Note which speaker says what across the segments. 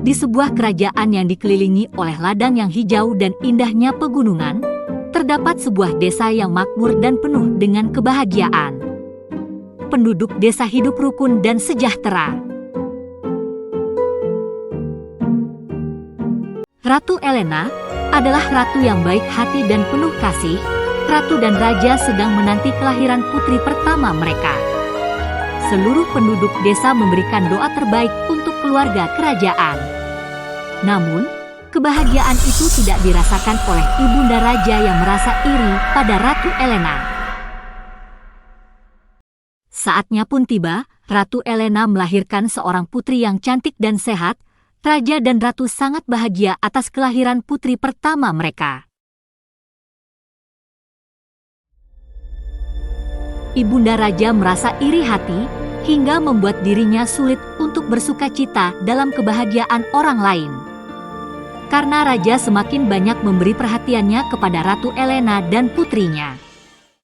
Speaker 1: Di sebuah kerajaan yang dikelilingi oleh ladang yang hijau dan indahnya pegunungan, terdapat sebuah desa yang makmur dan penuh dengan kebahagiaan. Penduduk desa hidup rukun dan sejahtera. Ratu Elena adalah ratu yang baik hati dan penuh kasih. Ratu dan raja sedang menanti kelahiran putri pertama mereka. Seluruh penduduk desa memberikan doa terbaik untuk keluarga kerajaan. Namun, kebahagiaan itu tidak dirasakan oleh ibunda raja yang merasa iri pada Ratu Elena. Saatnya pun tiba, Ratu Elena melahirkan seorang putri yang cantik dan sehat. Raja dan ratu sangat bahagia atas kelahiran putri pertama mereka. Ibunda raja merasa iri hati hingga membuat dirinya sulit untuk bersukacita dalam kebahagiaan orang lain. Karena raja semakin banyak memberi perhatiannya kepada Ratu Elena dan putrinya.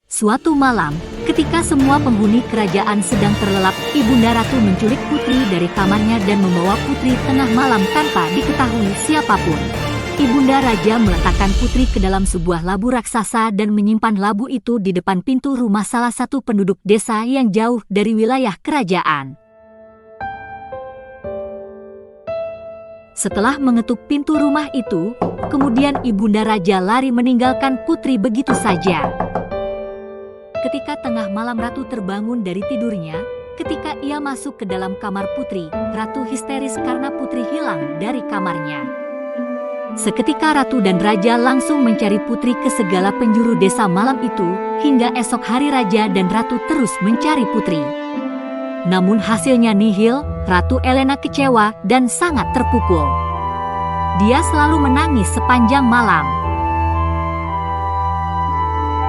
Speaker 1: Suatu malam, ketika semua penghuni kerajaan sedang terlelap, ibunda ratu menculik putri dari kamarnya dan membawa putri tengah malam tanpa diketahui siapapun. Ibunda raja meletakkan putri ke dalam sebuah labu raksasa dan menyimpan labu itu di depan pintu rumah salah satu penduduk desa yang jauh dari wilayah kerajaan. Setelah mengetuk pintu rumah itu, kemudian ibunda raja lari meninggalkan putri begitu saja. Ketika tengah malam ratu terbangun dari tidurnya, ketika ia masuk ke dalam kamar putri, ratu histeris karena putri hilang dari kamarnya. Seketika ratu dan raja langsung mencari putri ke segala penjuru desa malam itu, hingga esok hari raja dan ratu terus mencari putri. Namun hasilnya nihil, Ratu Elena kecewa dan sangat terpukul. Dia selalu menangis sepanjang malam.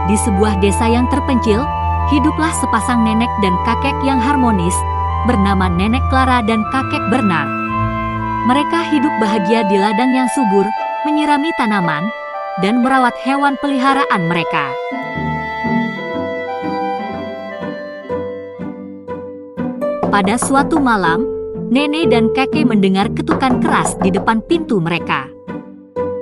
Speaker 1: Di sebuah desa yang terpencil, hiduplah sepasang nenek dan kakek yang harmonis, bernama Nenek Clara dan kakek Bernard. Mereka hidup bahagia di ladang yang subur, menyirami tanaman, dan merawat hewan peliharaan mereka. Pada suatu malam, nenek dan kakek mendengar ketukan keras di depan pintu mereka.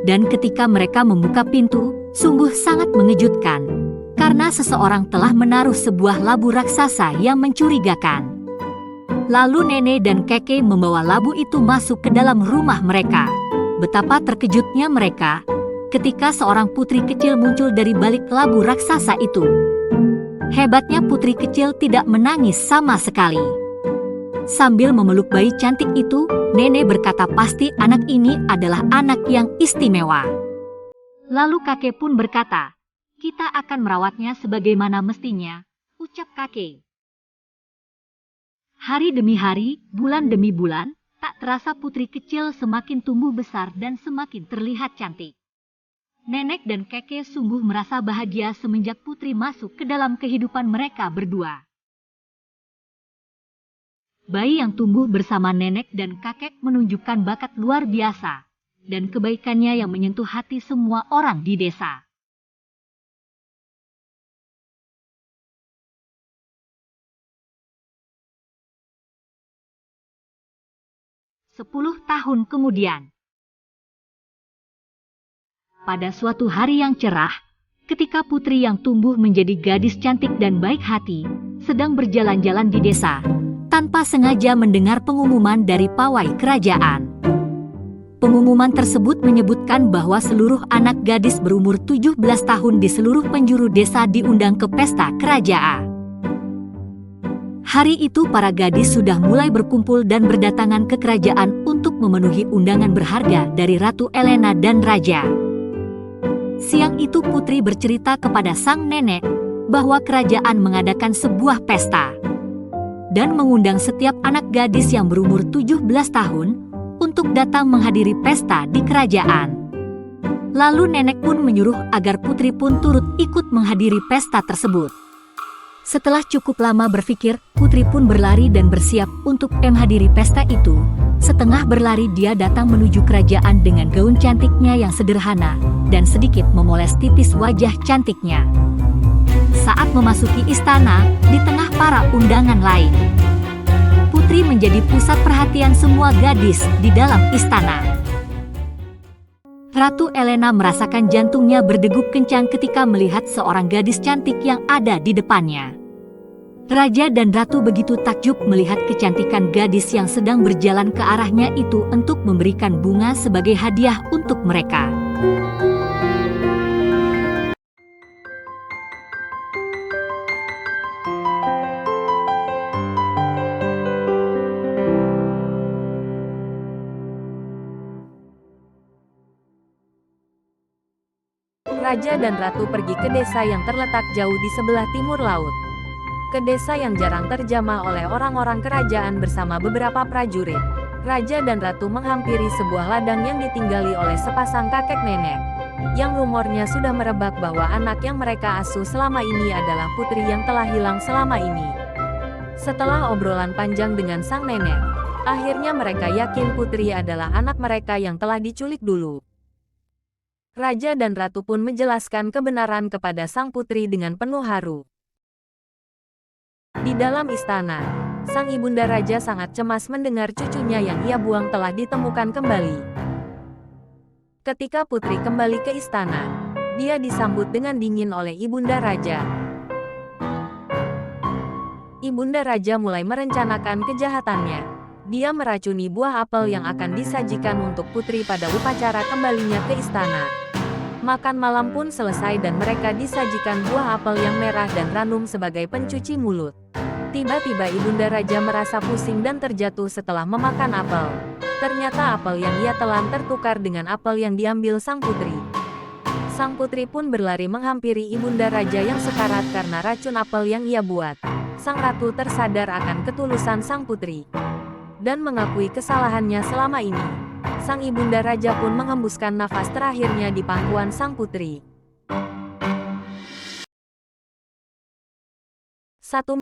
Speaker 1: Dan ketika mereka membuka pintu, sungguh sangat mengejutkan, karena seseorang telah menaruh sebuah labu raksasa yang mencurigakan. Lalu nenek dan kakek membawa labu itu masuk ke dalam rumah mereka. Betapa terkejutnya mereka ketika seorang putri kecil muncul dari balik labu raksasa itu. Hebatnya putri kecil tidak menangis sama sekali. Sambil memeluk bayi cantik itu, nenek berkata pasti anak ini adalah anak yang istimewa. Lalu kakek pun berkata, "Kita akan merawatnya sebagaimana mestinya," ucap kakek. Hari demi hari, bulan demi bulan, tak terasa putri kecil semakin tumbuh besar dan semakin terlihat cantik. Nenek dan kakek sungguh merasa bahagia semenjak putri masuk ke dalam kehidupan mereka berdua. Bayi yang tumbuh bersama nenek dan kakek menunjukkan bakat luar biasa, dan kebaikannya yang menyentuh hati semua orang di desa. Sepuluh tahun kemudian. Pada suatu hari yang cerah, ketika putri yang tumbuh menjadi gadis cantik dan baik hati, sedang berjalan-jalan di desa, tanpa sengaja mendengar pengumuman dari pawai kerajaan. Pengumuman tersebut menyebutkan bahwa seluruh anak gadis berumur 17 tahun di seluruh penjuru desa diundang ke pesta kerajaan. Hari itu para gadis sudah mulai berkumpul dan berdatangan ke kerajaan untuk memenuhi undangan berharga dari Ratu Elena dan Raja. Siang itu putri bercerita kepada sang nenek bahwa kerajaan mengadakan sebuah pesta dan mengundang setiap anak gadis yang berumur 17 tahun untuk datang menghadiri pesta di kerajaan. Lalu nenek pun menyuruh agar putri pun turut ikut menghadiri pesta tersebut. Setelah cukup lama berpikir, putri pun berlari dan bersiap untuk menghadiri pesta itu. Setengah berlari dia datang menuju kerajaan dengan gaun cantiknya yang sederhana dan sedikit memoles tipis wajah cantiknya. Saat memasuki istana, di tengah para undangan lain, putri putri menjadi pusat perhatian semua gadis di dalam istana. Ratu Elena merasakan jantungnya berdegup kencang ketika melihat seorang gadis cantik yang ada di depannya. Raja dan ratu begitu takjub melihat kecantikan gadis yang sedang berjalan ke arahnya itu untuk memberikan bunga sebagai hadiah untuk mereka.
Speaker 2: Raja dan ratu pergi ke desa yang terletak jauh di sebelah timur laut. Ke desa yang jarang terjamah oleh orang-orang kerajaan bersama beberapa prajurit. Raja dan ratu menghampiri sebuah ladang yang ditinggali oleh sepasang kakek nenek, yang rumornya sudah merebak bahwa anak yang mereka asuh selama ini adalah putri yang telah hilang selama ini. Setelah obrolan panjang dengan sang nenek, akhirnya mereka yakin putri adalah anak mereka yang telah diculik dulu. Raja dan ratu pun menjelaskan kebenaran kepada sang putri dengan penuh haru. Di dalam istana, sang ibunda raja sangat cemas mendengar cucunya yang ia buang telah ditemukan kembali. Ketika putri kembali ke istana, dia disambut dengan dingin oleh ibunda raja. Ibunda raja mulai merencanakan kejahatannya. Dia meracuni buah apel yang akan disajikan untuk putri pada upacara kembalinya ke istana. Makan malam pun selesai dan mereka disajikan buah apel yang merah dan ranum sebagai pencuci mulut. Tiba-tiba ibunda raja merasa pusing dan terjatuh setelah memakan apel. Ternyata apel yang ia telan tertukar dengan apel yang diambil sang putri. Sang putri pun berlari menghampiri ibunda raja yang sekarat karena racun apel yang ia buat. Sang ratu tersadar akan ketulusan sang putri dan mengakui kesalahannya selama ini. Sang ibunda raja pun menghembuskan nafas terakhirnya di pangkuan sang putri. Satu